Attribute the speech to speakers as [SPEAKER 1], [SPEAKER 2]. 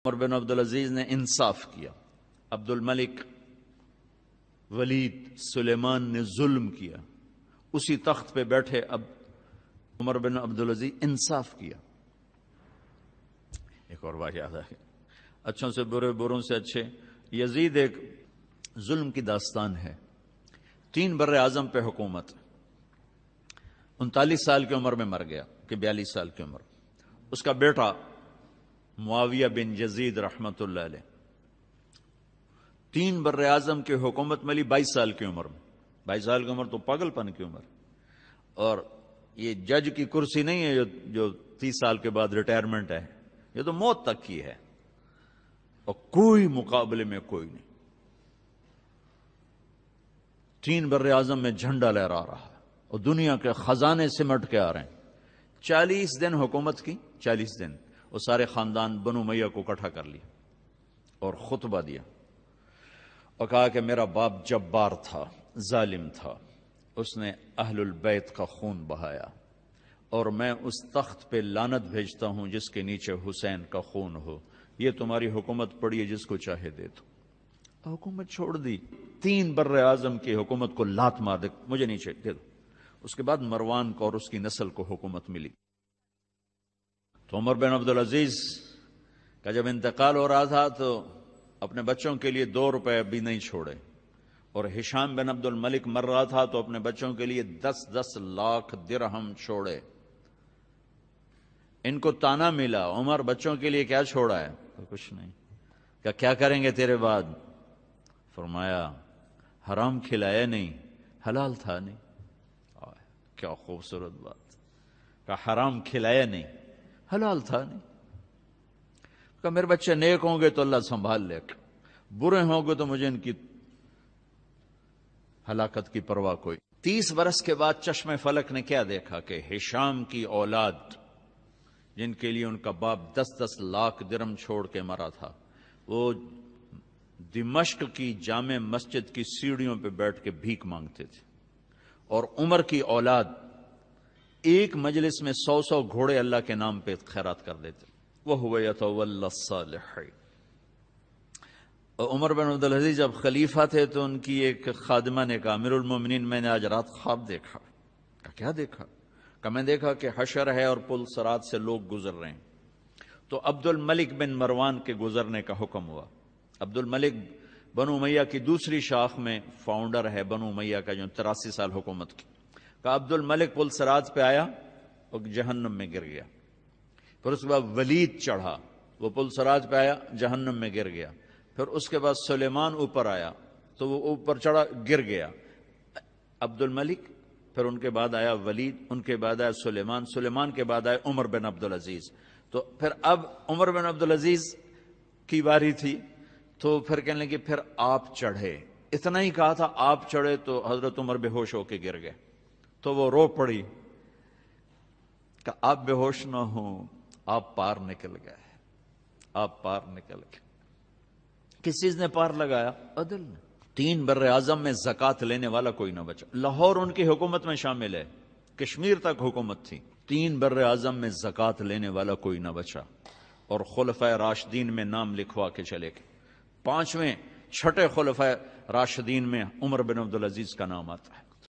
[SPEAKER 1] عمر بن عبدالعزیز نے انصاف کیا، عبد الملک، ولید، سلیمان نے ظلم کیا، اسی تخت پہ بیٹھے اب عمر بن عبدالعزیز انصاف کیا۔ ایک اور بات یاد ہے، اچھوں سے برے، بروں سے اچھے، یزید ایک ظلم کی داستان ہے۔ 3 بر اعظم پہ حکومت، 39 سال کی عمر میں مر گیا کہ 42 سال کی عمر۔ اس کا بیٹا معاویہ بن یزید رحمت اللہ علیہ 3 بر اعظم کی حکومت ملی 22 سال کی عمر میں۔ 22 سال کی عمر تو پاگل پن کی عمر، اور یہ جج کی کرسی نہیں ہے جو 30 سال کے بعد ریٹائرمنٹ ہے، یہ تو موت تک کی ہے، اور کوئی مقابلے میں کوئی نہیں۔ 3 بر اعظم میں جھنڈا لہرا رہا ہے اور دنیا کے خزانے سمٹ کے آ رہے ہیں۔ 40 دن حکومت کی، 40 دن، اور سارے خاندان بنو امیہ کو اکٹھا کر لیا اور خطبہ دیا اور کہا کہ میرا باپ جبار تھا، ظالم تھا، اس نے اہل البیت کا خون بہایا، اور میں اس تخت پہ لعنت بھیجتا ہوں جس کے نیچے حسین کا خون ہو۔ یہ تمہاری حکومت پڑی ہے، جس کو چاہے دے دو۔ حکومت چھوڑ دی، 3 بر اعظم کی حکومت کو لات مار دے، مجھے نیچے دے دو۔ اس کے بعد مروان کو اور اس کی نسل کو حکومت ملی۔ تو عمر بن عبدالعزیز کا جب انتقال ہو رہا تھا تو اپنے بچوں کے لیے 2 روپے بھی نہیں چھوڑے، اور ہشام بن عبد الملک مر رہا تھا تو اپنے بچوں کے لیے 10 لاکھ درہم چھوڑے۔ ان کو تانا ملا، عمر بچوں کے لیے کیا چھوڑا ہے؟ کچھ نہیں۔ کیا کریں گے تیرے بعد؟ فرمایا حرام کھلایا نہیں، حلال تھا نہیں۔ کیا خوبصورت بات، کہ حرام کھلایا نہیں، حلال تھا نہیں۔ کہ میرے بچے نیک ہوں گے تو اللہ سنبھال لے گا، برے ہوں گے تو مجھے ان کی ہلاکت کی پرواہ کوئی۔ 30 برس کے بعد چشم فلک نے کیا دیکھا کہ ہشام کی اولاد، جن کے لیے ان کا باپ 10 لاکھ درہم چھوڑ کے مرا تھا، وہ دمشق کی جامع مسجد کی سیڑھیوں پہ بیٹھ کے بھیک مانگتے تھے، اور عمر کی اولاد ایک مجلس میں 100 گھوڑے اللہ کے نام پہ خیرات کر دیتے۔ وَهُوَ يَتَوَلَّى الصَّالِحِينَ۔ عمر بن عبدالعزیز جب خلیفہ تھے تو ان کی ایک خادمہ نے کہا امیر المومنین میں نے آج رات خواب دیکھا۔ کیا دیکھا؟ کہ میں دیکھا کہ حشر ہے اور پل صراط سے لوگ گزر رہے ہیں۔ تو عبد الملک بن مروان کے گزرنے کا حکم ہوا۔ عبد الملک بنو امیہ کی دوسری شاخ میں فاؤنڈر ہے بنو امیہ کا، جو 83 سال حکومت کی۔ کہ عبد الملک پل صراط پہ آیا اور جہنم میں گر گیا۔ پھر اس کے بعد ولید چڑھا، وہ پل صراط پہ آیا، جہنم میں گر گیا۔ پھر اس کے بعد سلیمان اوپر آیا تو وہ اوپر چڑھا، گر گیا۔ عبد الملک، پھر ان کے بعد آیا ولید، ان کے بعد آیا سلیمان، سلیمان کے بعد آیا عمر بن عبدالعزیز۔ تو پھر اب عمر بن عبدالعزیز کی باری تھی، تو پھر کہنے لگے پھر آپ چڑھے۔ اتنا ہی کہا تھا آپ چڑھے تو حضرت عمر بے ہوش ہو کے گر گئے۔ تو وہ رو پڑی کہ آپ بے ہوش نہ ہوں، آپ پار نکل گئے، آپ پار نکل گئے۔ کس چیز نے پار لگایا؟ عدل نے۔ 3 بر اعظم میں زکوٰۃ لینے والا کوئی نہ بچا۔ لاہور ان کی حکومت میں شامل ہے، کشمیر تک حکومت تھی۔ 3 بر اعظم میں زکوٰۃ لینے والا کوئی نہ بچا، اور خلفائے راشدین میں نام لکھوا کے چلے گئے۔ 5ویں 6 خلفائے راشدین میں عمر بن عبدالعزیز کا نام آتا ہے۔